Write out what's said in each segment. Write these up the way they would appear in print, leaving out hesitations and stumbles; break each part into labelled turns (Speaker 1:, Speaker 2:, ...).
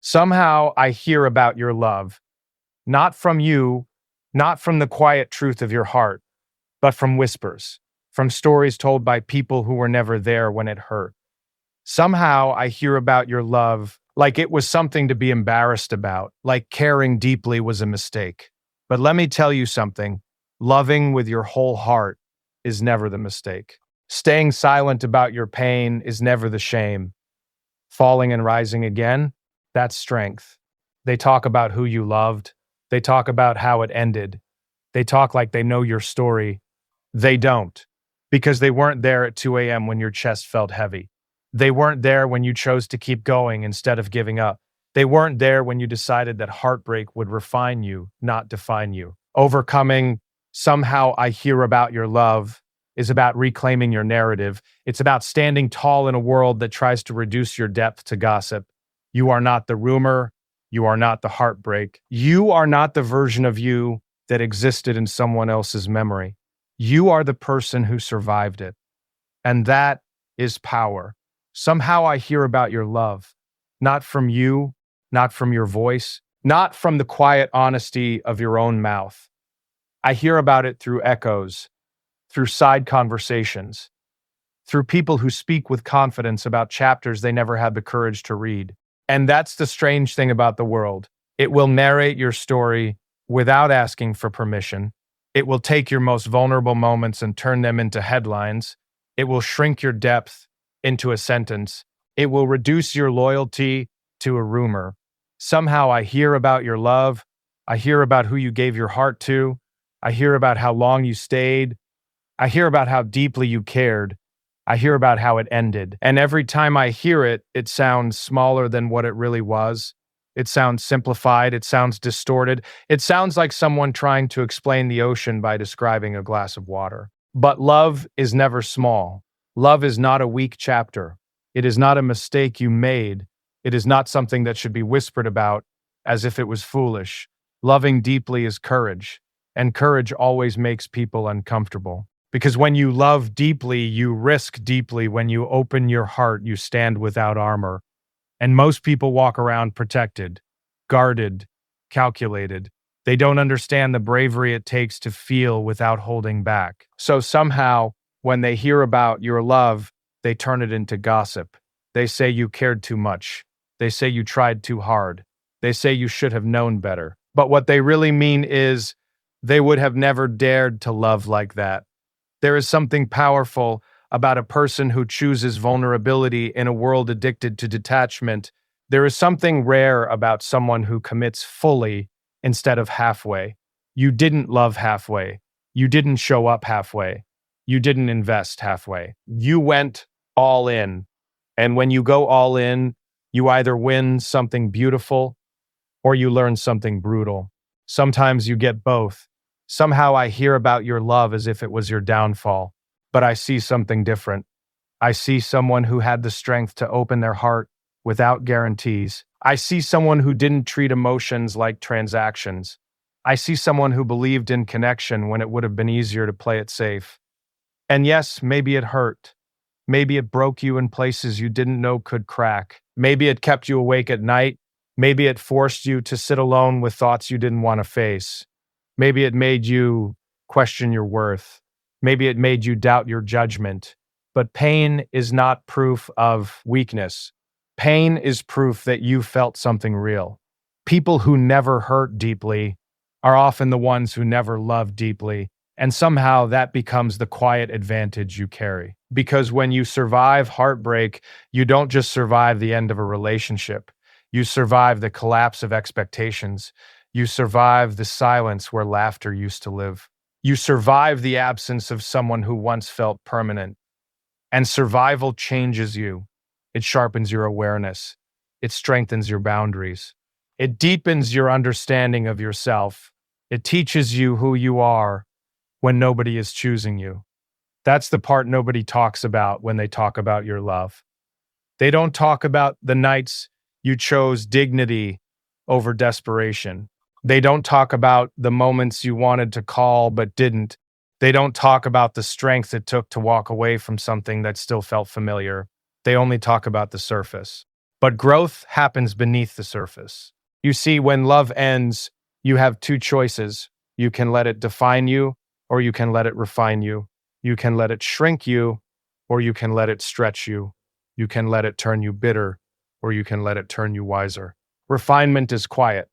Speaker 1: Somehow I hear about your love, not from you, not from the quiet truth of your heart, but from whispers, from stories told by people who were never there when it hurt. Somehow I hear about your love like it was something to be embarrassed about, like caring deeply was a mistake. But let me tell you something, loving with your whole heart is never the mistake. Staying silent about your pain is never the shame. Falling and rising again, that's strength. They talk about who you loved. They talk about how it ended. They talk like they know your story. They don't, because they weren't there at 2 a.m. when your chest felt heavy. They weren't there when you chose to keep going instead of giving up. They weren't there when you decided that heartbreak would refine you, not define you. Overcoming somehow I hear about your love is about reclaiming your narrative. It's about standing tall in a world that tries to reduce your depth to gossip. You are not the rumor. You are not the heartbreak. You are not the version of you that existed in someone else's memory. You are the person who survived it. And that is power. Somehow I hear about your love, not from you, not from your voice, not from the quiet honesty of your own mouth. I hear about it through echoes, through side conversations, through people who speak with confidence about chapters they never had the courage to read. And that's the strange thing about the world. It will narrate your story without asking for permission. It will take your most vulnerable moments and turn them into headlines. It will shrink your depth into a sentence. It will reduce your loyalty to a rumor. Somehow I hear about your love. I hear about who you gave your heart to. I hear about how long you stayed. I hear about how deeply you cared. I hear about how it ended. And every time I hear it, it sounds smaller than what it really was. It sounds simplified. It sounds distorted. It sounds like someone trying to explain the ocean by describing a glass of water. But love is never small. Love is not a weak chapter. It is not a mistake you made. It is not something that should be whispered about as if it was foolish. Loving deeply is courage, and courage always makes people uncomfortable. Because when you love deeply, you risk deeply. When you open your heart, you stand without armor. And most people walk around protected, guarded, calculated. They don't understand the bravery it takes to feel without holding back. So somehow, when they hear about your love, they turn it into gossip. They say you cared too much. They say you tried too hard. They say you should have known better. But what they really mean is they would have never dared to love like that. There is something powerful about a person who chooses vulnerability in a world addicted to detachment. There is something rare about someone who commits fully instead of halfway. You didn't love halfway. You didn't show up halfway. You didn't invest halfway. You went all in. And when you go all in, you either win something beautiful or you learn something brutal. Sometimes you get both. Somehow I hear about your love as if it was your downfall, but I see something different. I see someone who had the strength to open their heart without guarantees. I see someone who didn't treat emotions like transactions. I see someone who believed in connection when it would have been easier to play it safe. And yes, maybe it hurt. Maybe it broke you in places you didn't know could crack. Maybe it kept you awake at night. Maybe it forced you to sit alone with thoughts you didn't want to face. Maybe it made you question your worth. Maybe it made you doubt your judgment. But pain is not proof of weakness. Pain is proof that you felt something real. People who never hurt deeply are often the ones who never loved deeply. And somehow that becomes the quiet advantage you carry. Because when you survive heartbreak, you don't just survive the end of a relationship. You survive the collapse of expectations. You survive the silence where laughter used to live. You survive the absence of someone who once felt permanent. And survival changes you. It sharpens your awareness. It strengthens your boundaries. It deepens your understanding of yourself. It teaches you who you are when nobody is choosing you. That's the part nobody talks about when they talk about your love. They don't talk about the nights you chose dignity over desperation. They don't talk about the moments you wanted to call but didn't. They don't talk about the strength it took to walk away from something that still felt familiar. They only talk about the surface. But growth happens beneath the surface. You see, when love ends, you have two choices. You can let it define you, or you can let it refine you. You can let it shrink you, or you can let it stretch you. You can let it turn you bitter, or you can let it turn you wiser. Refinement is quiet.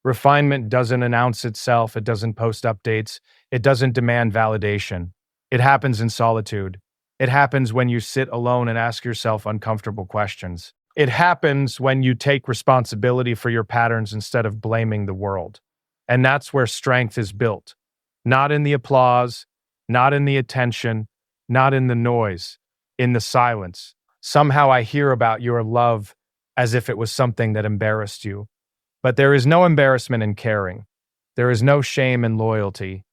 Speaker 1: Refinement doesn't announce itself, it doesn't post updates, it doesn't demand validation. It happens in solitude. It happens when you sit alone and ask yourself uncomfortable questions. It happens when you take responsibility for your patterns instead of blaming the world. And that's where strength is built. Not in the applause, not in the attention, not in the noise, in the silence. Somehow I hear about your love as if it was something that embarrassed you. But there is no embarrassment in caring. There is no shame in loyalty.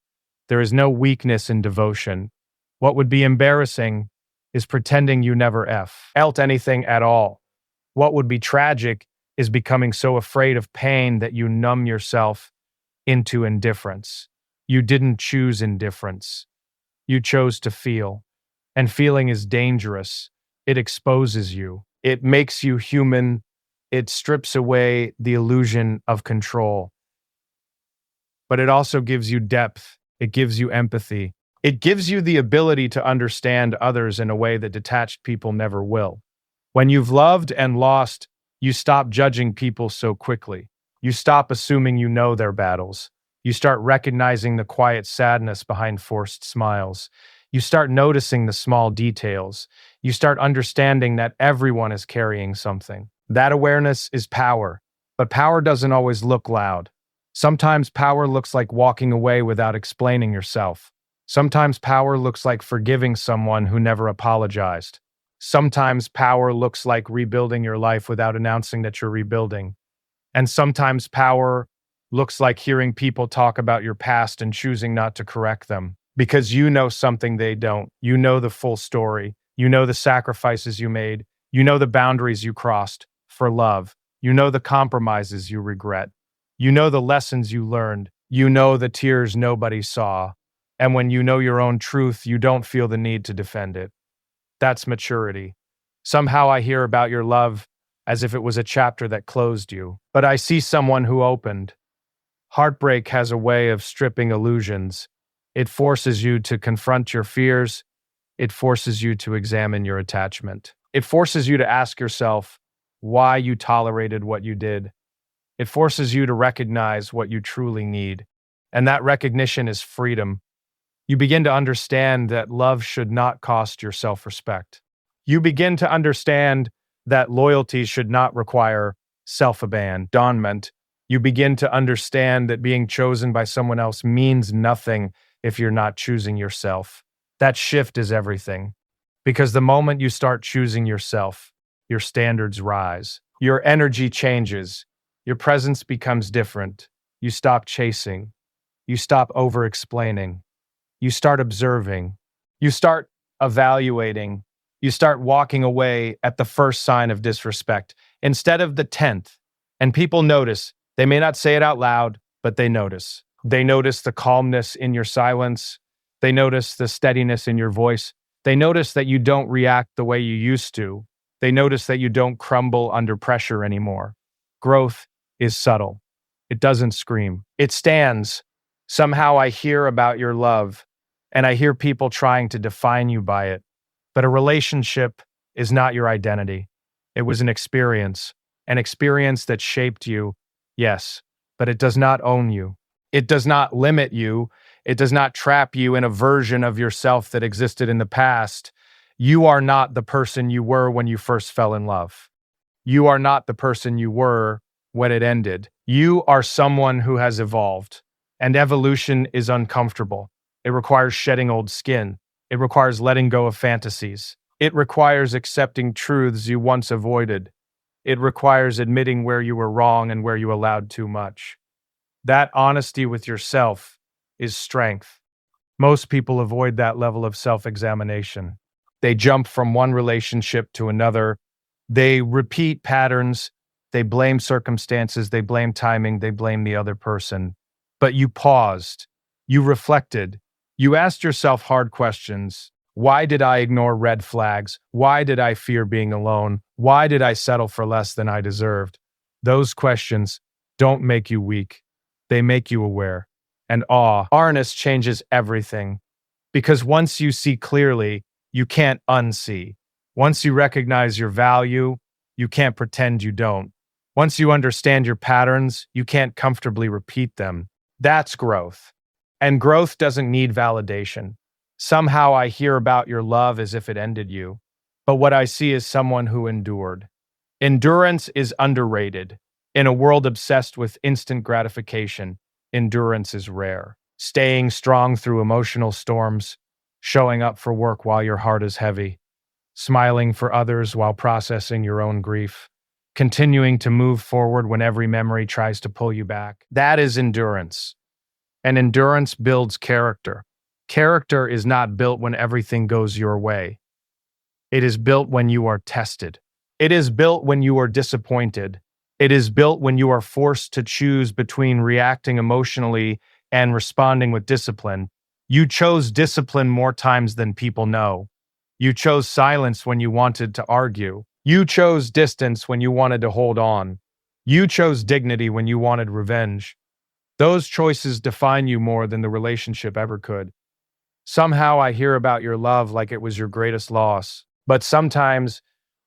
Speaker 1: There is no weakness in devotion. What would be embarrassing is pretending you never felt anything at all. What would be tragic is becoming so afraid of pain that you numb yourself into indifference. You didn't choose indifference. You chose to feel. And feeling is dangerous. It exposes you. It makes you human. It strips away the illusion of control. But it also gives you depth. It gives you empathy. It gives you the ability to understand others in a way that detached people never will. When you've loved and lost, you stop judging people so quickly. You stop assuming you know their battles. You start recognizing the quiet sadness behind forced smiles. You start noticing the small details. You start understanding that everyone is carrying something. That awareness is power, but power doesn't always look loud. Sometimes power looks like walking away without explaining yourself. Sometimes power looks like forgiving someone who never apologized. Sometimes power looks like rebuilding your life without announcing that you're rebuilding. And sometimes power looks like hearing people talk about your past and choosing not to correct them. Because you know something they don't. You know the full story. You know the sacrifices you made. You know the boundaries you crossed for love. You know the compromises you regret. You know the lessons you learned. You know the tears nobody saw. And when you know your own truth, you don't feel the need to defend it. That's maturity. Somehow I hear about your love as if it was a chapter that closed you. But I see someone who opened. Heartbreak has a way of stripping illusions. It forces you to confront your fears. It forces you to examine your attachment. It forces you to ask yourself why you tolerated what you did. It forces you to recognize what you truly need. And that recognition is freedom. You begin to understand that love should not cost your self-respect. You begin to understand that loyalty should not require self-abandonment. You begin to understand that being chosen by someone else means nothing if you're not choosing yourself. That shift is everything. Because the moment you start choosing yourself, your standards rise. Your energy changes. Your presence becomes different. You stop chasing. You stop over-explaining. You start observing. You start evaluating. You start walking away at the first sign of disrespect instead of the 10th. And people notice. They may not say it out loud, but they notice. They notice the calmness in your silence. They notice the steadiness in your voice. They notice that you don't react the way you used to. They notice that you don't crumble under pressure anymore. Growth is subtle. It doesn't scream. It stands. Somehow I hear about your love, and I hear people trying to define you by it. But a relationship is not your identity. It was an experience that shaped you, yes, but it does not own you. It does not limit you. It does not trap you in a version of yourself that existed in the past. You are not the person you were when you first fell in love. You are not the person you were when it ended. You are someone who has evolved, and evolution is uncomfortable. It requires shedding old skin. It requires letting go of fantasies. It requires accepting truths you once avoided. It requires admitting where you were wrong and where you allowed too much. That honesty with yourself is strength. Most people avoid that level of self-examination. They jump from one relationship to another. They repeat patterns. They blame circumstances. They blame timing. They blame the other person. But you paused. You reflected. You asked yourself hard questions. Why did I ignore red flags? Why did I fear being alone? Why did I settle for less than I deserved? Those questions don't make you weak. They make you aware. And awareness changes everything. Because once you see clearly, you can't unsee. Once you recognize your value, you can't pretend you don't. Once you understand your patterns, you can't comfortably repeat them. That's growth. And growth doesn't need validation. Somehow I hear about your love as if it ended you. But what I see is someone who endured. Endurance is underrated. In a world obsessed with instant gratification, endurance is rare. Staying strong through emotional storms, showing up for work while your heart is heavy, smiling for others while processing your own grief, continuing to move forward when every memory tries to pull you back. That is endurance. And endurance builds character. Character is not built when everything goes your way. It is built when you are tested. It is built when you are disappointed. It is built when you are forced to choose between reacting emotionally and responding with discipline. You chose discipline more times than people know. You chose silence when you wanted to argue. You chose distance when you wanted to hold on. You chose dignity when you wanted revenge. Those choices define you more than the relationship ever could. Somehow I hear about your love like it was your greatest loss. But sometimes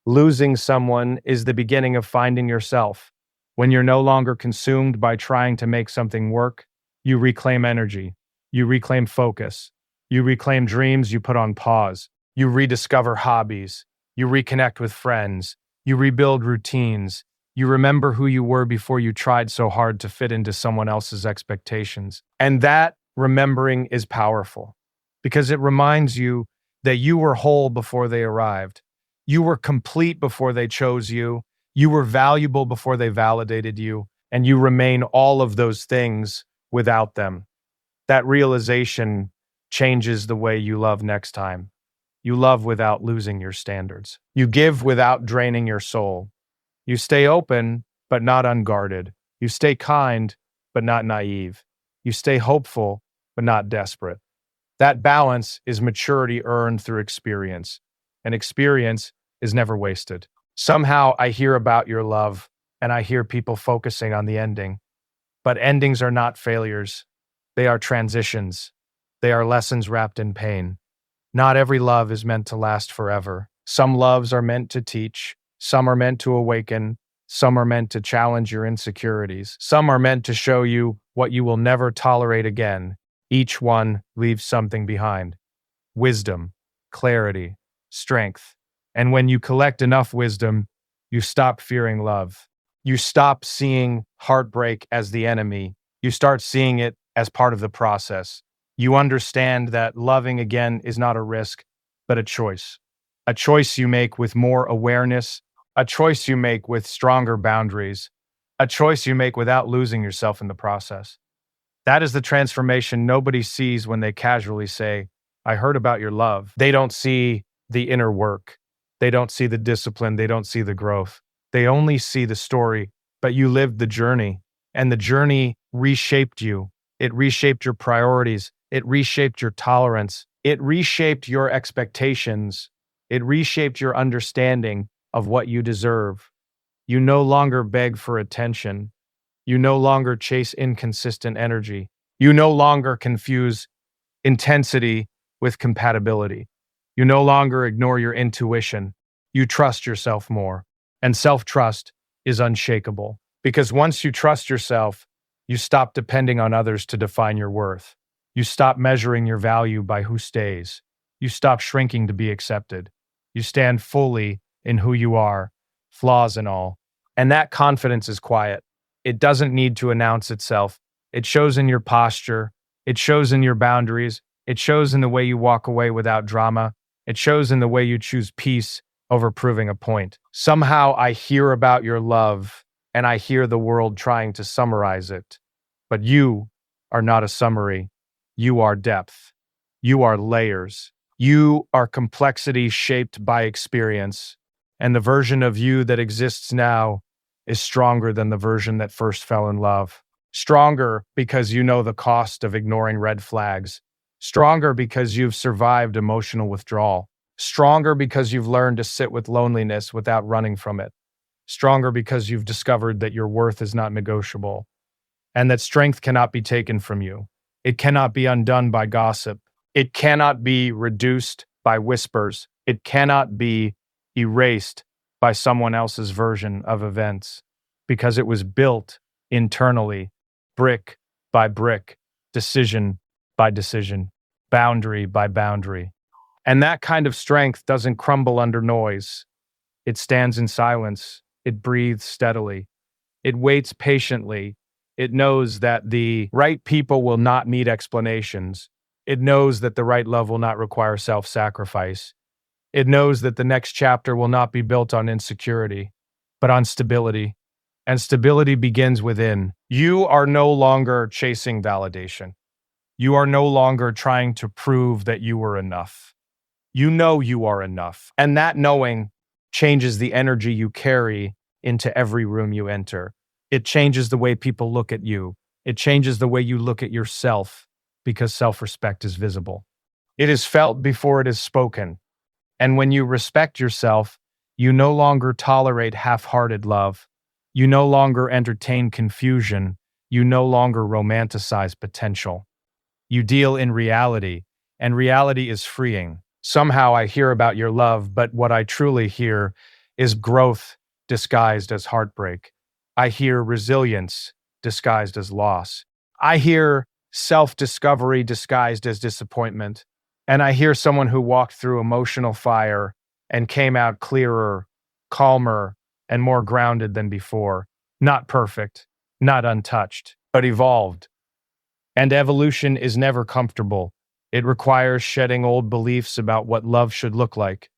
Speaker 1: losing someone is the beginning of finding yourself. When you're no longer consumed by trying to make something work, you reclaim energy. You reclaim focus. You reclaim dreams you put on pause. You rediscover hobbies. You reconnect with friends. You rebuild routines. You remember who you were before you tried so hard to fit into someone else's expectations. And that remembering is powerful because it reminds you that you were whole before they arrived. You were complete before they chose you. You were valuable before they validated you. And you remain all of those things without them. That realization changes the way you love next time. You love without losing your standards. You give without draining your soul. You stay open, but not unguarded. You stay kind, but not naive. You stay hopeful, but not desperate. That balance is maturity earned through experience, and experience is never wasted. Somehow I hear about your love, and I hear people focusing on the ending. But endings are not failures. They are transitions. They are lessons wrapped in pain. Not every love is meant to last forever. Some loves are meant to teach. Some are meant to awaken. Some are meant to challenge your insecurities. Some are meant to show you what you will never tolerate again. Each one leaves something behind. Wisdom, clarity, strength. And when you collect enough wisdom, you stop fearing love. You stop seeing heartbreak as the enemy. You start seeing it as part of the process. You understand that loving again is not a risk, but a choice. A choice you make with more awareness, a choice you make with stronger boundaries, a choice you make without losing yourself in the process. That is the transformation nobody sees when they casually say, I heard about your love. They don't see the inner work. They don't see the discipline. They don't see the growth. They only see the story, but you lived the journey, and the journey reshaped you. It reshaped your priorities. It reshaped your tolerance. It reshaped your expectations. It reshaped your understanding of what you deserve. You no longer beg for attention. You no longer chase inconsistent energy. You no longer confuse intensity with compatibility. You no longer ignore your intuition. You trust yourself more. And self-trust is unshakable. Because once you trust yourself, you stop depending on others to define your worth. You stop measuring your value by who stays. You stop shrinking to be accepted. You stand fully in who you are, flaws and all. And that confidence is quiet. It doesn't need to announce itself. It shows in your posture. It shows in your boundaries. It shows in the way you walk away without drama. It shows in the way you choose peace over proving a point. Somehow I hear about your love, and I hear the world trying to summarize it. But you are not a summary. You are depth. You are layers. You are complexity shaped by experience. And the version of you that exists now is stronger than the version that first fell in love. Stronger because you know the cost of ignoring red flags. Stronger because you've survived emotional withdrawal. Stronger because you've learned to sit with loneliness without running from it. Stronger because you've discovered that your worth is not negotiable and that strength cannot be taken from you. It cannot be undone by gossip. It cannot be reduced by whispers. It cannot be erased by someone else's version of events because it was built internally, brick by brick, decision by decision, boundary by boundary. And that kind of strength doesn't crumble under noise. It stands in silence. It breathes steadily. It waits patiently. It knows that the right people will not need explanations. It knows that the right love will not require self-sacrifice. It knows that the next chapter will not be built on insecurity, but on stability. And stability begins within. You are no longer chasing validation. You are no longer trying to prove that you were enough. You know you are enough. And that knowing changes the energy you carry into every room you enter. It changes the way people look at you. It changes the way you look at yourself because self-respect is visible. It is felt before it is spoken. And when you respect yourself, you no longer tolerate half-hearted love. You no longer entertain confusion. You no longer romanticize potential. You deal in reality, and reality is freeing. Somehow I hear about your love, but what I truly hear is growth disguised as heartbreak. I hear resilience disguised as loss. I hear self-discovery disguised as disappointment. And I hear someone who walked through emotional fire and came out clearer, calmer, and more grounded than before. Not perfect, not untouched, but evolved. And evolution is never comfortable. It requires shedding old beliefs about what love should look like.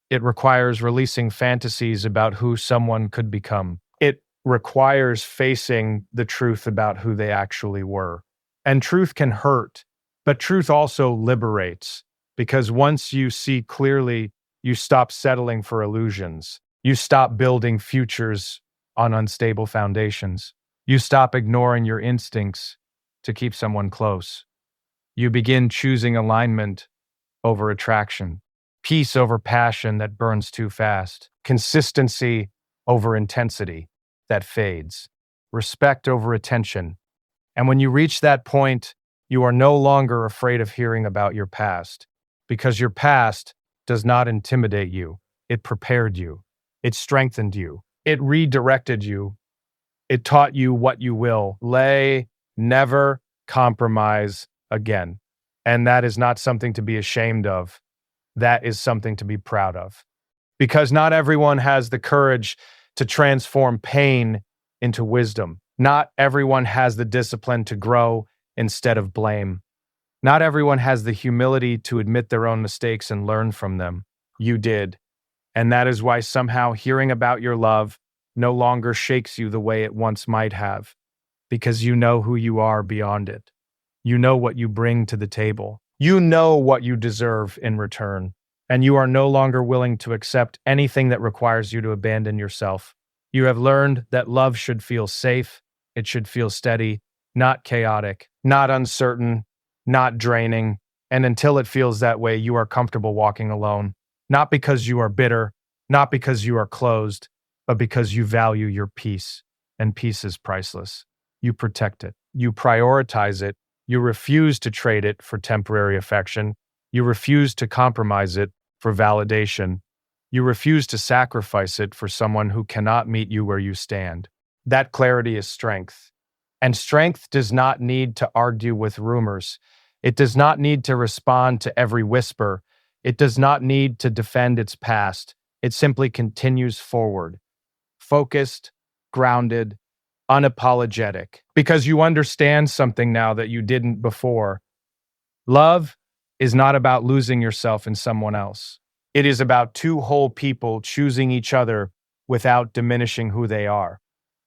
Speaker 1: It requires releasing fantasies about who someone could become. It requires facing the truth about who they actually were. And truth can hurt, but truth also liberates, because once you see clearly, you stop settling for illusions. You stop building futures on unstable foundations. You stop ignoring your instincts to keep someone close. You begin choosing alignment over attraction, peace over passion that burns too fast, consistency over intensity that fades, respect over attention. And when you reach that point, you are no longer afraid of hearing about your past, because your past does not intimidate you. It prepared you. It strengthened you. It redirected you. It taught you what you will. Never compromise again. And that is not something to be ashamed of. That is something to be proud of. Because not everyone has the courage to transform pain into wisdom. Not everyone has the discipline to grow instead of blame. Not everyone has the humility to admit their own mistakes and learn from them. You did. And that is why somehow hearing about your love no longer shakes you the way it once might have, because you know who you are beyond it. You know what you bring to the table. You know what you deserve in return, and you are no longer willing to accept anything that requires you to abandon yourself. You have learned that love should feel safe, it should feel steady, not chaotic, not uncertain, not draining, and until it feels that way, you are comfortable walking alone. Not because you are bitter, not because you are closed, but because you value your peace, and peace is priceless. You protect it. You prioritize it. You refuse to trade it for temporary affection. You refuse to compromise it for validation. You refuse to sacrifice it for someone who cannot meet you where you stand. That clarity is strength. And strength does not need to argue with rumors. It does not need to respond to every whisper. It does not need to defend its past. It simply continues forward, focused, grounded, unapologetic, because you understand something now that you didn't before. Love is not about losing yourself in someone else. It is about two whole people choosing each other without diminishing who they are.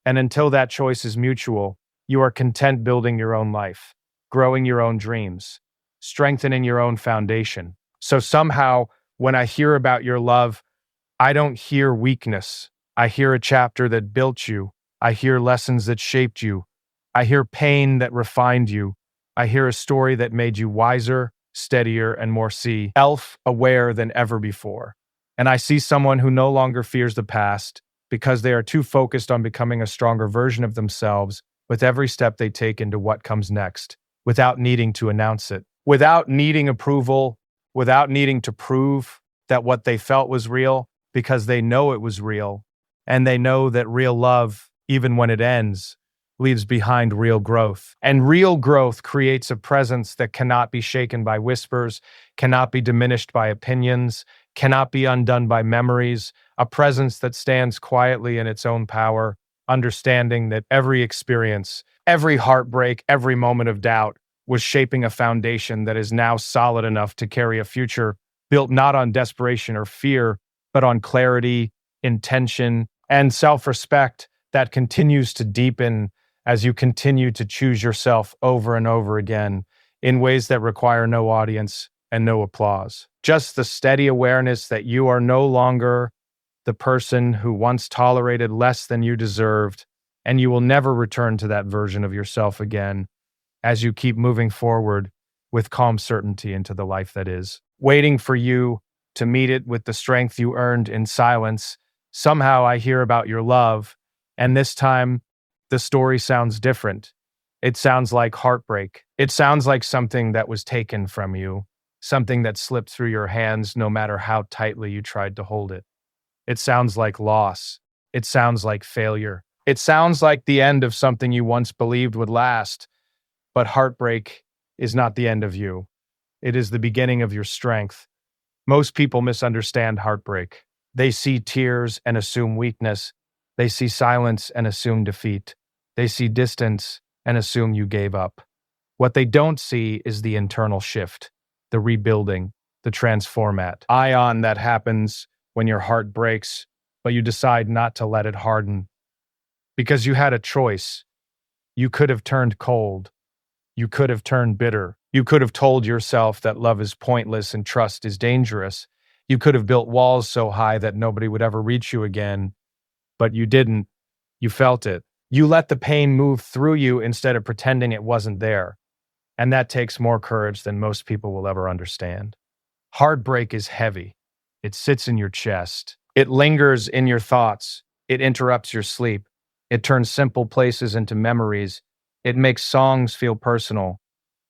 Speaker 1: And until that choice is mutual, you are content building your own life, growing your own dreams, strengthening your own foundation. So somehow, when I hear about your love, I don't hear weakness. I hear a chapter that built you. I hear lessons that shaped you. I hear pain that refined you. I hear a story that made you wiser, steadier, and more self-aware than ever before. And I see someone who no longer fears the past because they are too focused on becoming a stronger version of themselves with every step they take into what comes next, without needing to announce it, without needing approval, without needing to prove that what they felt was real, because they know it was real, and they know that real love, even when it ends, leaves behind real growth. And real growth creates a presence that cannot be shaken by whispers, cannot be diminished by opinions, cannot be undone by memories, a presence that stands quietly in its own power, understanding that every experience, every heartbreak, every moment of doubt was shaping a foundation that is now solid enough to carry a future built not on desperation or fear, but on clarity, intention, and self-respect that continues to deepen as you continue to choose yourself over and over again in ways that require no audience and no applause. Just the steady awareness that you are no longer the person who once tolerated less than you deserved, and you will never return to that version of yourself again as you keep moving forward with calm certainty into the life that is, waiting for you to meet it with the strength you earned in silence. Somehow I hear about your love, and this time the story sounds different. It sounds like heartbreak. It sounds like something that was taken from you, something that slipped through your hands no matter how tightly you tried to hold it. It sounds like loss. It sounds like failure. It sounds like the end of something you once believed would last. But heartbreak is not the end of you. It is the beginning of your strength. Most people misunderstand heartbreak. They see tears and assume weakness. They see silence and assume defeat. They see distance and assume you gave up. What they don't see is the internal shift, the rebuilding, the transformat. Ion that happens when your heart breaks, but you decide not to let it harden. Because you had a choice. You could have turned cold. You could have turned bitter. You could have told yourself that love is pointless and trust is dangerous. You could have built walls so high that nobody would ever reach you again. But you didn't. You felt it. You let the pain move through you instead of pretending it wasn't there. And that takes more courage than most people will ever understand. Heartbreak is heavy. It sits in your chest. It lingers in your thoughts. It interrupts your sleep. It turns simple places into memories. It makes songs feel personal.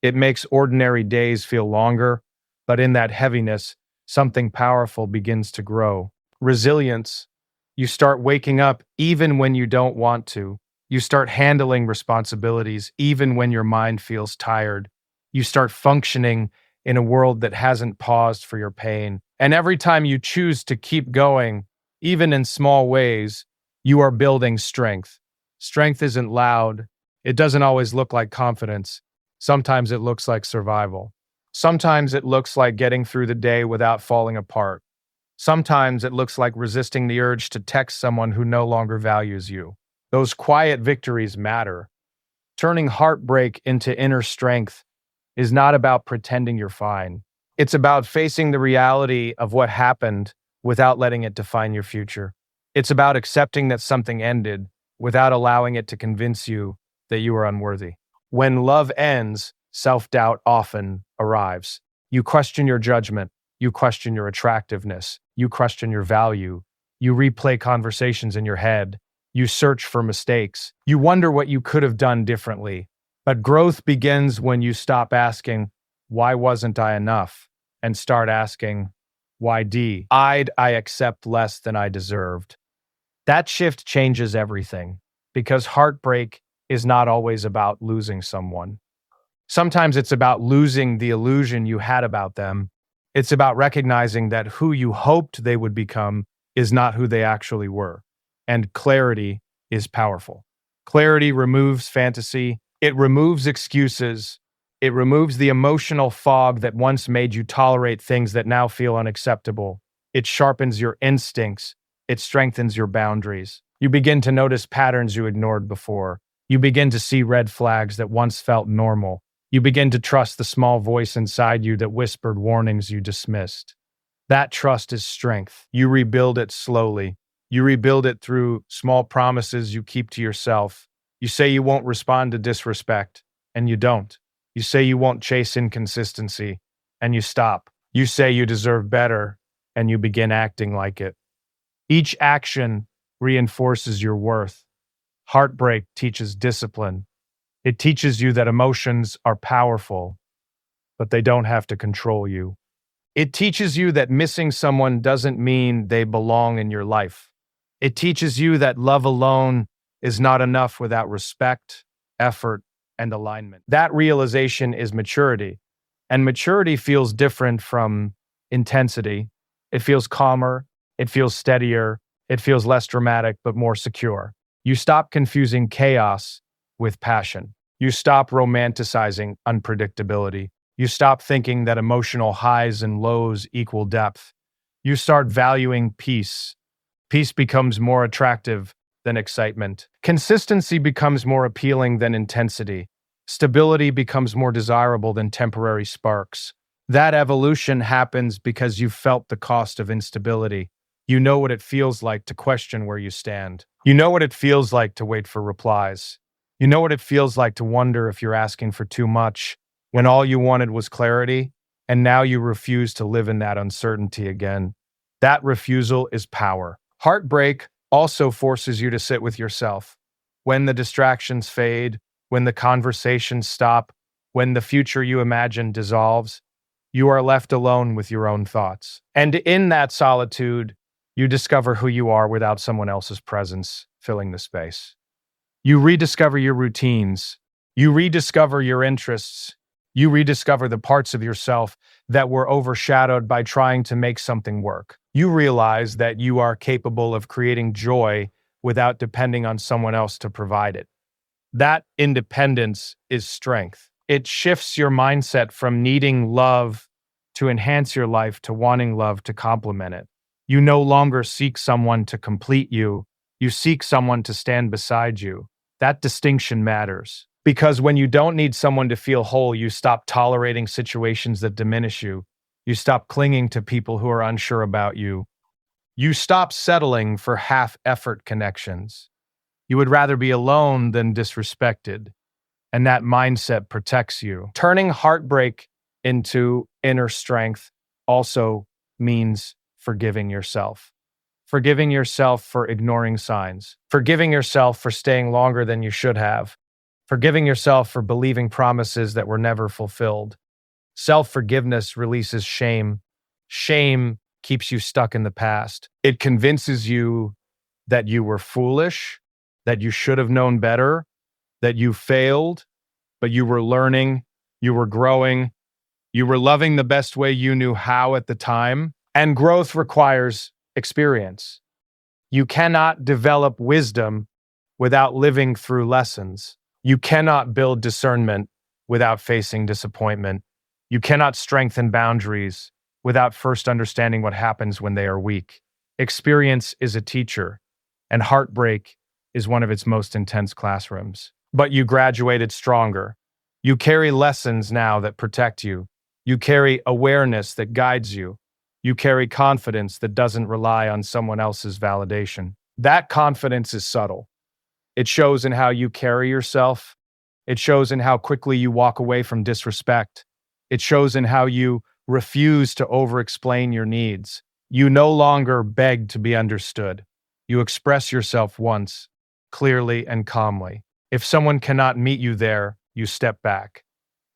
Speaker 1: It makes ordinary days feel longer. But in that heaviness, something powerful begins to grow. Resilience. You start waking up even when you don't want to. You start handling responsibilities even when your mind feels tired. You start functioning in a world that hasn't paused for your pain. And every time you choose to keep going, even in small ways, you are building strength. Strength isn't loud. It doesn't always look like confidence. Sometimes it looks like survival. Sometimes it looks like getting through the day without falling apart. Sometimes it looks like resisting the urge to text someone who no longer values you. Those quiet victories matter. Turning heartbreak into inner strength is not about pretending you're fine. It's about facing the reality of what happened without letting it define your future. It's about accepting that something ended without allowing it to convince you that you are unworthy. When love ends, self-doubt often arrives. You question your judgment. You question your attractiveness. You question your value. You replay conversations in your head. You search for mistakes. You wonder what you could have done differently. But growth begins when you stop asking, why wasn't I enough? And start asking, why did I accept less than I deserved? That shift changes everything, because heartbreak is not always about losing someone. Sometimes it's about losing the illusion you had about them. It's about recognizing that who you hoped they would become is not who they actually were. And clarity is powerful. Clarity removes fantasy. It removes excuses. It removes the emotional fog that once made you tolerate things that now feel unacceptable. It sharpens your instincts. It strengthens your boundaries. You begin to notice patterns you ignored before. You begin to see red flags that once felt normal. You begin to trust the small voice inside you that whispered warnings you dismissed. That trust is strength. You rebuild it slowly. You rebuild it through small promises you keep to yourself. You say you won't respond to disrespect, and you don't. You say you won't chase inconsistency, and you stop. You say you deserve better, and you begin acting like it. Each action reinforces your worth. Heartbreak teaches discipline. It teaches you that emotions are powerful, but they don't have to control you. It teaches you that missing someone doesn't mean they belong in your life. It teaches you that love alone is not enough without respect, effort, and alignment. That realization is maturity, and maturity feels different from intensity. It feels calmer, it feels steadier, it feels less dramatic, but more secure. You stop confusing chaos with passion. You stop romanticizing unpredictability. You stop thinking that emotional highs and lows equal depth. You start valuing peace. Peace becomes more attractive than excitement. Consistency becomes more appealing than intensity. Stability becomes more desirable than temporary sparks. That evolution happens because you've felt the cost of instability. You know what it feels like to question where you stand. You know what it feels like to wait for replies. You know what it feels like to wonder if you're asking for too much when all you wanted was clarity, and now you refuse to live in that uncertainty again. That refusal is power. Heartbreak also forces you to sit with yourself. When the distractions fade, when the conversations stop, when the future you imagine dissolves, you are left alone with your own thoughts. And in that solitude, you discover who you are without someone else's presence filling the space. You rediscover your routines. You rediscover your interests. You rediscover the parts of yourself that were overshadowed by trying to make something work. You realize that you are capable of creating joy without depending on someone else to provide it. That independence is strength. It shifts your mindset from needing love to enhance your life to wanting love to complement it. You no longer seek someone to complete you. You seek someone to stand beside you. That distinction matters. Because when you don't need someone to feel whole, you stop tolerating situations that diminish you. You stop clinging to people who are unsure about you. You stop settling for half-effort connections. You would rather be alone than disrespected, and that mindset protects you. Turning heartbreak into inner strength also means forgiving yourself. Forgiving yourself for ignoring signs. Forgiving yourself for staying longer than you should have. Forgiving yourself for believing promises that were never fulfilled. Self-forgiveness releases shame. Shame keeps you stuck in the past. It convinces you that you were foolish, that you should have known better, that you failed, but you were learning, you were growing, you were loving the best way you knew how at the time. And growth requires experience. You cannot develop wisdom without living through lessons. You cannot build discernment without facing disappointment. You cannot strengthen boundaries without first understanding what happens when they are weak. Experience is a teacher, and heartbreak is one of its most intense classrooms. But you graduated stronger. You carry lessons now that protect you. You carry awareness that guides you. You carry confidence that doesn't rely on someone else's validation. That confidence is subtle. It shows in how you carry yourself. It shows in how quickly you walk away from disrespect. It shows in how you refuse to over-explain your needs. You no longer beg to be understood. You express yourself once, clearly and calmly. If someone cannot meet you there, you step back.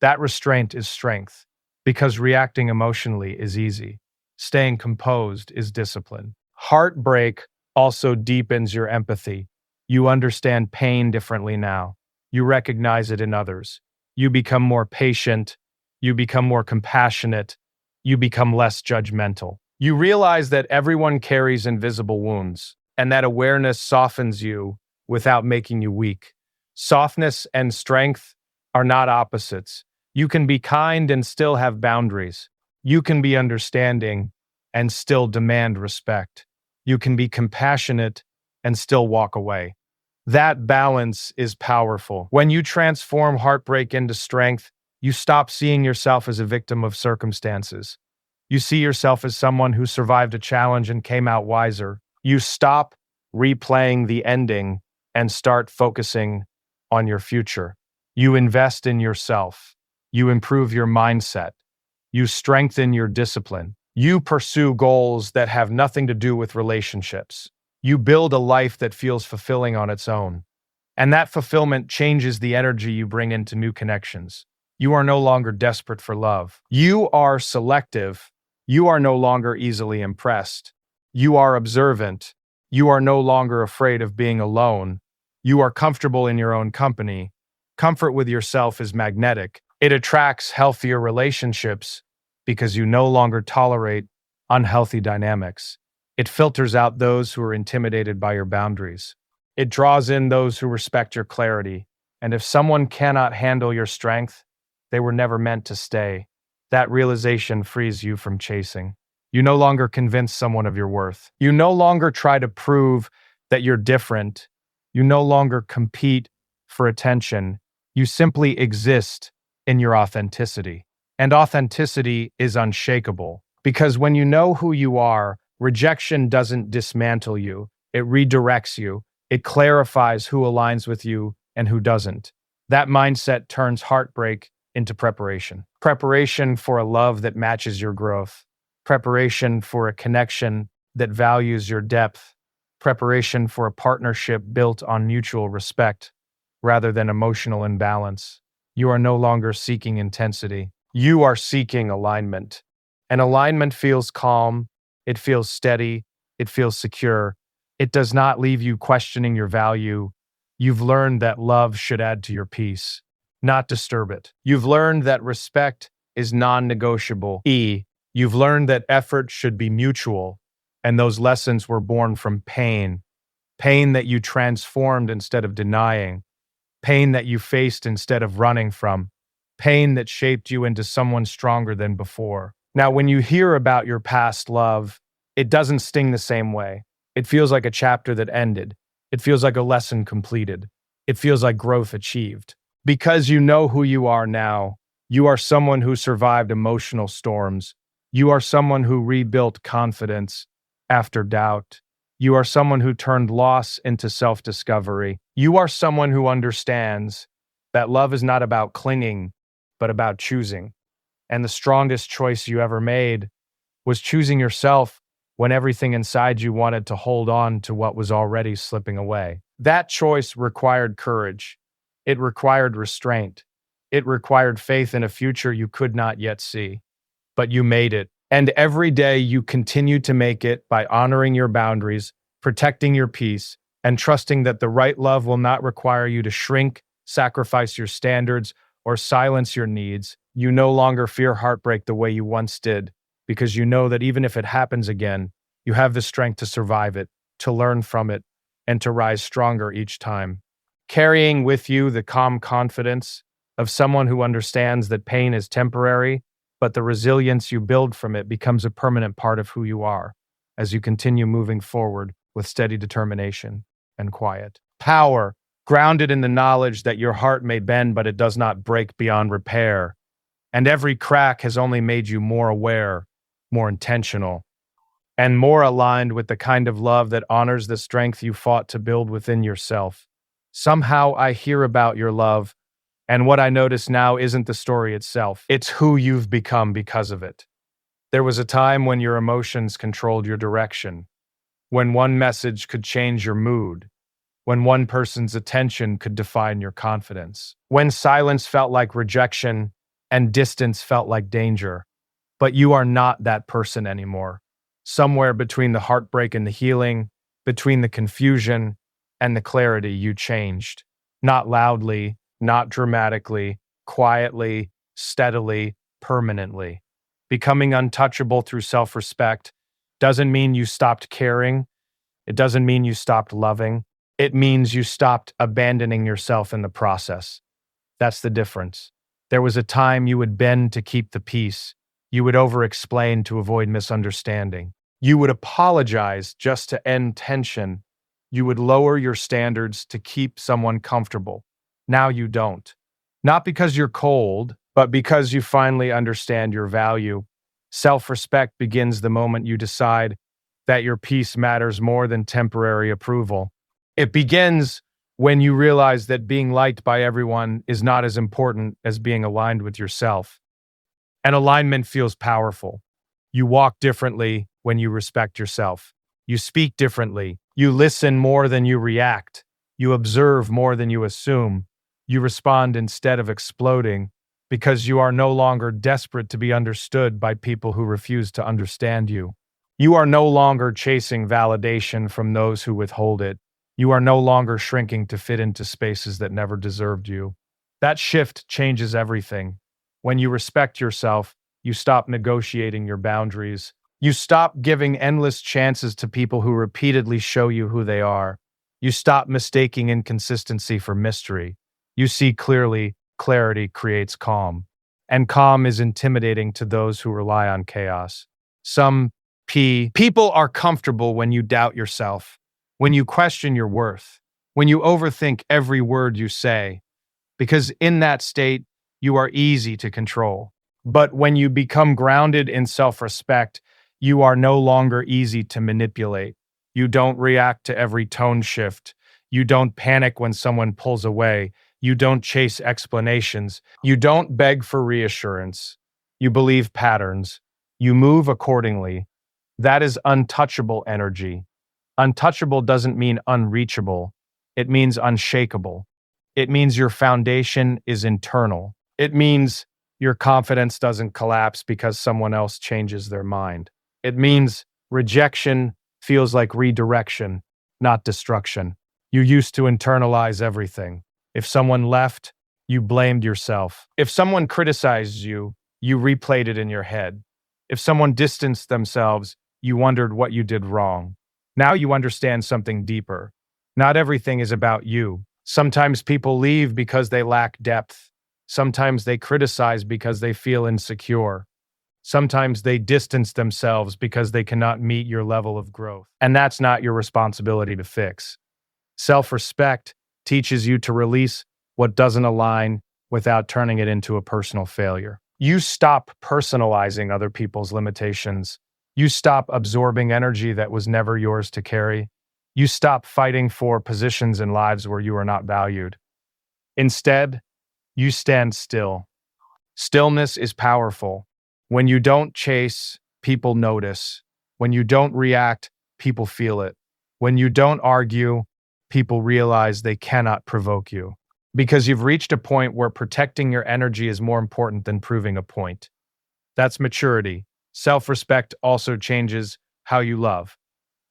Speaker 1: That restraint is strength, because reacting emotionally is easy. Staying composed is discipline. Heartbreak also deepens your empathy. You understand pain differently now. You recognize it in others. You become more patient. You become more compassionate. You become less judgmental. You realize that everyone carries invisible wounds, and that awareness softens you without making you weak. Softness and strength are not opposites. You can be kind and still have boundaries. You can be understanding and still demand respect. You can be compassionate and still walk away. That balance is powerful. When you transform heartbreak into strength, you stop seeing yourself as a victim of circumstances. You see yourself as someone who survived a challenge and came out wiser. You stop replaying the ending and start focusing on your future. You invest in yourself. You improve your mindset. You strengthen your discipline. You pursue goals that have nothing to do with relationships. You build a life that feels fulfilling on its own. And that fulfillment changes the energy you bring into new connections. You are no longer desperate for love. You are selective. You are no longer easily impressed. You are observant. You are no longer afraid of being alone. You are comfortable in your own company. Comfort with yourself is magnetic. It attracts healthier relationships because you no longer tolerate unhealthy dynamics. It filters out those who are intimidated by your boundaries. It draws in those who respect your clarity. And if someone cannot handle your strength, they were never meant to stay. That realization frees you from chasing. You no longer convince someone of your worth. You no longer try to prove that you're different. You no longer compete for attention. You simply exist in your authenticity. And authenticity is unshakable. Because when you know who you are, rejection doesn't dismantle you. It redirects you. It clarifies who aligns with you and who doesn't. That mindset turns heartbreak into preparation. Preparation for a love that matches your growth. Preparation for a connection that values your depth. Preparation for a partnership built on mutual respect rather than emotional imbalance. You are no longer seeking intensity. You are seeking alignment. And alignment feels calm. It feels steady. It feels secure. It does not leave you questioning your value. You've learned that love should add to your peace, not disturb it. You've learned that respect is non-negotiable. You've learned that effort should be mutual, and those lessons were born from pain. Pain that you transformed instead of denying. Pain that you faced instead of running from. Pain that shaped you into someone stronger than before. Now, when you hear about your past love, it doesn't sting the same way. It feels like a chapter that ended. It feels like a lesson completed. It feels like growth achieved. Because you know who you are now. You are someone who survived emotional storms. You are someone who rebuilt confidence after doubt. You are someone who turned loss into self-discovery. You are someone who understands that love is not about clinging, but about choosing. And the strongest choice you ever made was choosing yourself when everything inside you wanted to hold on to what was already slipping away. That choice required courage. It required restraint. It required faith in a future you could not yet see. But you made it. And every day you continue to make it by honoring your boundaries, protecting your peace, and trusting that the right love will not require you to shrink, sacrifice your standards, or silence your needs. You no longer fear heartbreak the way you once did, because you know that even if it happens again, you have the strength to survive it, to learn from it, and to rise stronger each time. Carrying with you the calm confidence of someone who understands that pain is temporary, but the resilience you build from it becomes a permanent part of who you are as you continue moving forward with steady determination and quiet. Power, grounded in the knowledge that your heart may bend, but it does not break beyond repair. And every crack has only made you more aware, more intentional, and more aligned with the kind of love that honors the strength you fought to build within yourself. Somehow I hear about your love, and what I notice now isn't the story itself. It's who you've become because of it. There was a time when your emotions controlled your direction, when one message could change your mood, when one person's attention could define your confidence, when silence felt like rejection and distance felt like danger. But you are not that person anymore. Somewhere between the heartbreak and the healing, between the confusion and the clarity, you changed. Not loudly, not dramatically, quietly, steadily, permanently. Becoming untouchable through self-respect doesn't mean you stopped caring. It doesn't mean you stopped loving. It means you stopped abandoning yourself in the process. That's the difference. There was a time you would bend to keep the peace. You would over-explain to avoid misunderstanding. You would apologize just to end tension. You would lower your standards to keep someone comfortable. Now you don't. Not because you're cold, but because you finally understand your value. Self-respect begins the moment you decide that your peace matters more than temporary approval. It begins when you realize that being liked by everyone is not as important as being aligned with yourself. And alignment feels powerful. You walk differently when you respect yourself. You speak differently. You listen more than you react. You observe more than you assume. You respond instead of exploding because you are no longer desperate to be understood by people who refuse to understand you. You are no longer chasing validation from those who withhold it. You are no longer shrinking to fit into spaces that never deserved you. That shift changes everything. When you respect yourself, you stop negotiating your boundaries. You stop giving endless chances to people who repeatedly show you who they are. You stop mistaking inconsistency for mystery. You see clearly, clarity creates calm. And calm is intimidating to those who rely on chaos. Some people are comfortable when you doubt yourself, when you question your worth, when you overthink every word you say, because in that state, you are easy to control. But when you become grounded in self respect, you are no longer easy to manipulate. You don't react to every tone shift. You don't panic when someone pulls away. You don't chase explanations. You don't beg for reassurance. You believe patterns. You move accordingly. That is untouchable energy. Untouchable doesn't mean unreachable, it means unshakable. It means your foundation is internal. It means your confidence doesn't collapse because someone else changes their mind. It means rejection feels like redirection, not destruction. You used to internalize everything. If someone left, you blamed yourself. If someone criticized you, you replayed it in your head. If someone distanced themselves, you wondered what you did wrong. Now you understand something deeper. Not everything is about you. Sometimes people leave because they lack depth. Sometimes they criticize because they feel insecure. Sometimes they distance themselves because they cannot meet your level of growth. And that's not your responsibility to fix. Self-respect teaches you to release what doesn't align without turning it into a personal failure. You stop personalizing other people's limitations. You stop absorbing energy that was never yours to carry. You stop fighting for positions in lives where you are not valued. Instead, you stand still. Stillness is powerful. When you don't chase, people notice. When you don't react, people feel it. When you don't argue, people realize they cannot provoke you. Because you've reached a point where protecting your energy is more important than proving a point. That's maturity. Self-respect also changes how you love.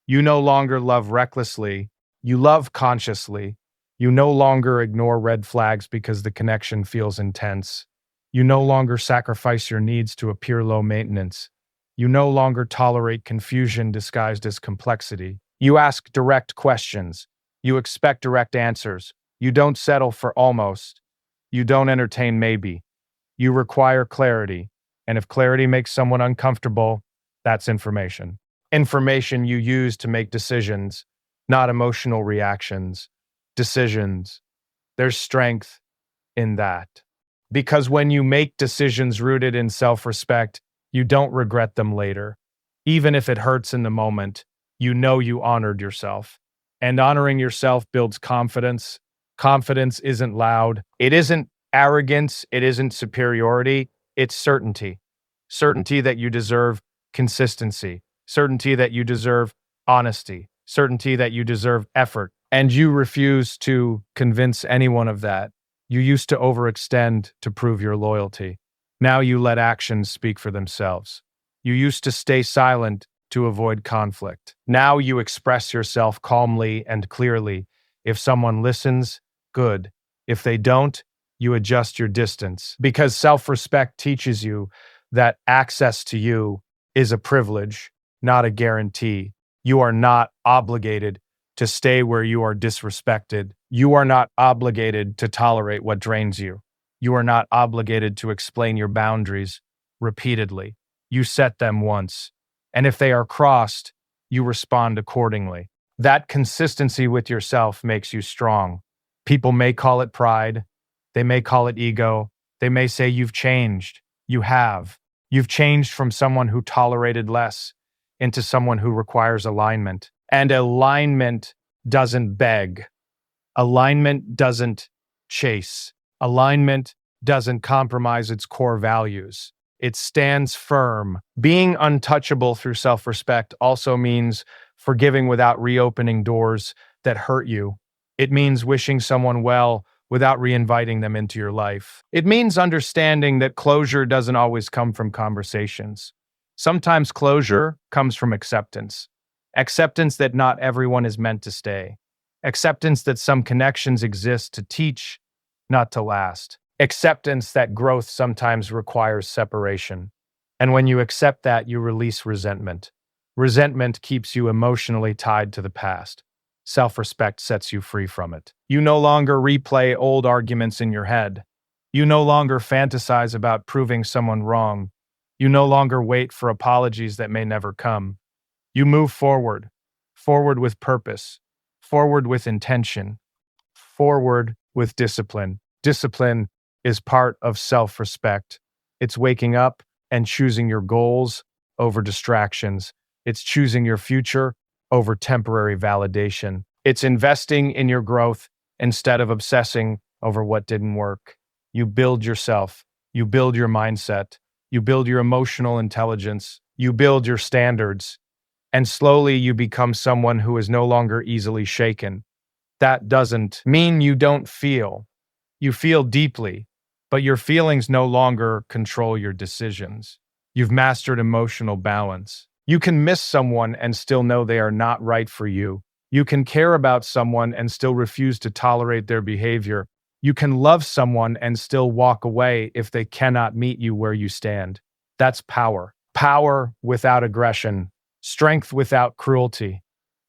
Speaker 1: You no longer love recklessly, you love consciously. You no longer ignore red flags because the connection feels intense. You no longer sacrifice your needs to appear low maintenance. You no longer tolerate confusion disguised as complexity. You ask direct questions. You expect direct answers. You don't settle for almost. You don't entertain maybe. You require clarity. And if clarity makes someone uncomfortable, that's information. Information you use to make decisions, not emotional reactions. Decisions. There's strength in that. Because when you make decisions rooted in self-respect, you don't regret them later. Even if it hurts in the moment, you know you honored yourself. And honoring yourself builds confidence. Confidence isn't loud. It isn't arrogance. It isn't superiority. It's certainty. Certainty that you deserve consistency. Certainty that you deserve honesty. Certainty that you deserve effort. And you refuse to convince anyone of that. You used to overextend to prove your loyalty. Now you let actions speak for themselves. You used to stay silent to avoid conflict. Now you express yourself calmly and clearly. If someone listens, good. If they don't, you adjust your distance. Because self-respect teaches you that access to you is a privilege, not a guarantee. You are not obligated to stay where you are disrespected. You are not obligated to tolerate what drains you. You are not obligated to explain your boundaries repeatedly. You set them once. And if they are crossed, you respond accordingly. That consistency with yourself makes you strong. People may call it pride. They may call it ego. They may say you've changed. You have. You've changed from someone who tolerated less into someone who requires alignment. And alignment doesn't beg. Alignment doesn't chase. Alignment doesn't compromise its core values. It stands firm. Being untouchable through self-respect also means forgiving without reopening doors that hurt you. It means wishing someone well without reinviting them into your life. It means understanding that closure doesn't always come from conversations. Sometimes closure comes from acceptance. Acceptance that not everyone is meant to stay. Acceptance that some connections exist to teach, not to last. Acceptance that growth sometimes requires separation. And when you accept that, you release resentment. Resentment keeps you emotionally tied to the past. Self-respect sets you free from it. You no longer replay old arguments in your head. You no longer fantasize about proving someone wrong. You no longer wait for apologies that may never come. You move forward, forward with purpose, forward with intention, forward with discipline. Discipline is part of self-respect. It's waking up and choosing your goals over distractions. It's choosing your future over temporary validation. It's investing in your growth instead of obsessing over what didn't work. You build yourself. You build your mindset. You build your emotional intelligence. You build your standards. And slowly you become someone who is no longer easily shaken. That doesn't mean you don't feel. You feel deeply, but your feelings no longer control your decisions. You've mastered emotional balance. You can miss someone and still know they are not right for you. You can care about someone and still refuse to tolerate their behavior. You can love someone and still walk away if they cannot meet you where you stand. That's power. Power without aggression. Strength without cruelty.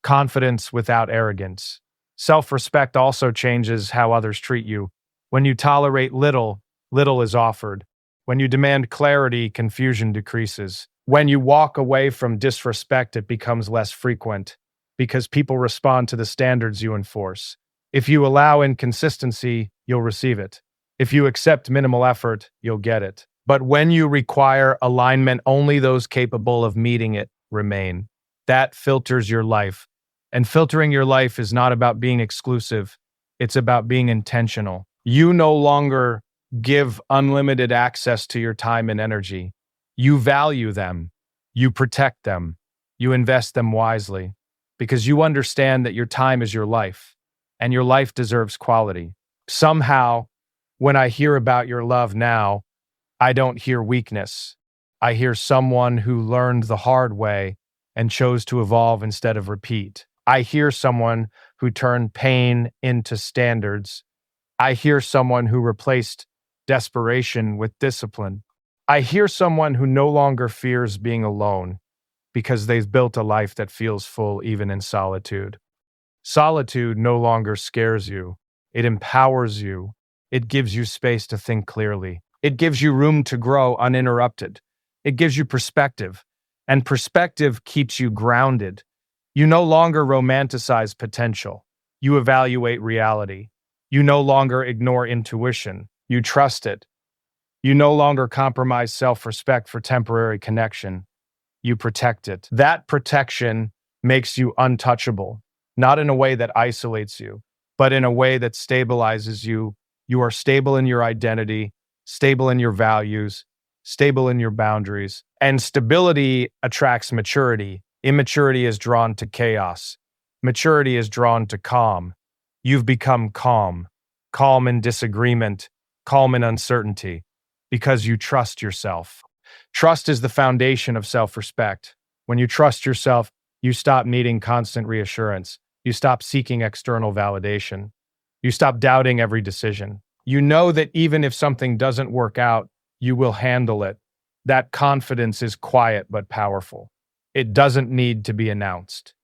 Speaker 1: Confidence without arrogance. Self-respect also changes how others treat you. When you tolerate little, little is offered. When you demand clarity, confusion decreases. When you walk away from disrespect, it becomes less frequent because people respond to the standards you enforce. If you allow inconsistency, you'll receive it. If you accept minimal effort, you'll get it. But when you require alignment, only those capable of meeting it remain. That filters your life. And filtering your life is not about being exclusive. It's about being intentional. You no longer give unlimited access to your time and energy. You value them. You protect them. You invest them wisely because you understand that your time is your life and your life deserves quality. Somehow, when I hear about your love now, I don't hear weakness. I hear someone who learned the hard way and chose to evolve instead of repeat. I hear someone who turned pain into standards. I hear someone who replaced desperation with discipline. I hear someone who no longer fears being alone because they've built a life that feels full even in solitude. Solitude no longer scares you. It empowers you. It gives you space to think clearly. It gives you room to grow uninterrupted. It gives you perspective, and perspective keeps you grounded. You no longer romanticize potential. You evaluate reality. You no longer ignore intuition. You trust it. You no longer compromise self-respect for temporary connection. You protect it. That protection makes you untouchable, not in a way that isolates you, but in a way that stabilizes you. You are stable in your identity, stable in your values, stable in your boundaries. And stability attracts maturity. Immaturity is drawn to chaos. Maturity is drawn to calm. You've become calm. Calm in disagreement, calm in uncertainty, because you trust yourself. Trust is the foundation of self-respect. When you trust yourself, you stop needing constant reassurance. You stop seeking external validation. You stop doubting every decision. You know that even if something doesn't work out, you will handle it. That confidence is quiet but powerful. It doesn't need to be announced.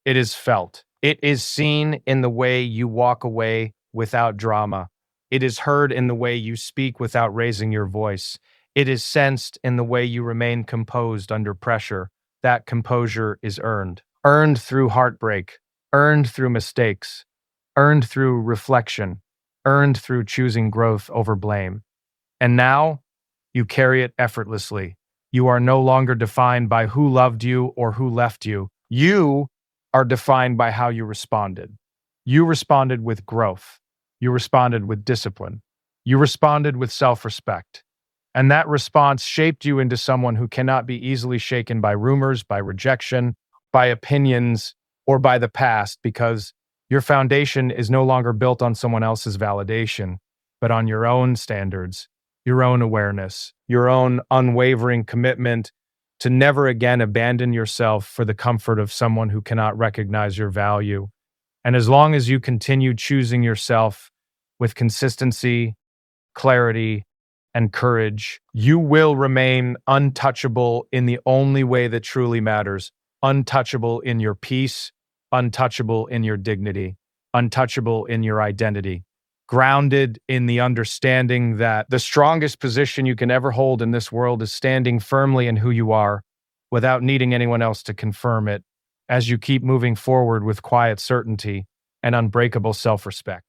Speaker 1: It is felt. It is seen in the way you walk away without drama. It is heard in the way you speak without raising your voice. It is sensed in the way you remain composed under pressure. That composure is earned. Earned through heartbreak, earned through mistakes, earned through reflection, earned through choosing growth over blame. And now, you carry it effortlessly. You are no longer defined by who loved you or who left you. You are defined by how you responded. You responded with growth. You responded with discipline. You responded with self-respect. And that response shaped you into someone who cannot be easily shaken by rumors, by rejection, by opinions, or by the past, because your foundation is no longer built on someone else's validation, but on your own standards, your own awareness, your own unwavering commitment to never again abandon yourself for the comfort of someone who cannot recognize your value. And as long as you continue choosing yourself with consistency, clarity, and courage, you will remain untouchable in the only way that truly matters. Untouchable in your peace, untouchable in your dignity, untouchable in your identity. Grounded in the understanding that the strongest position you can ever hold in this world is standing firmly in who you are without needing anyone else to confirm it, as you keep moving forward with quiet certainty and unbreakable self respect.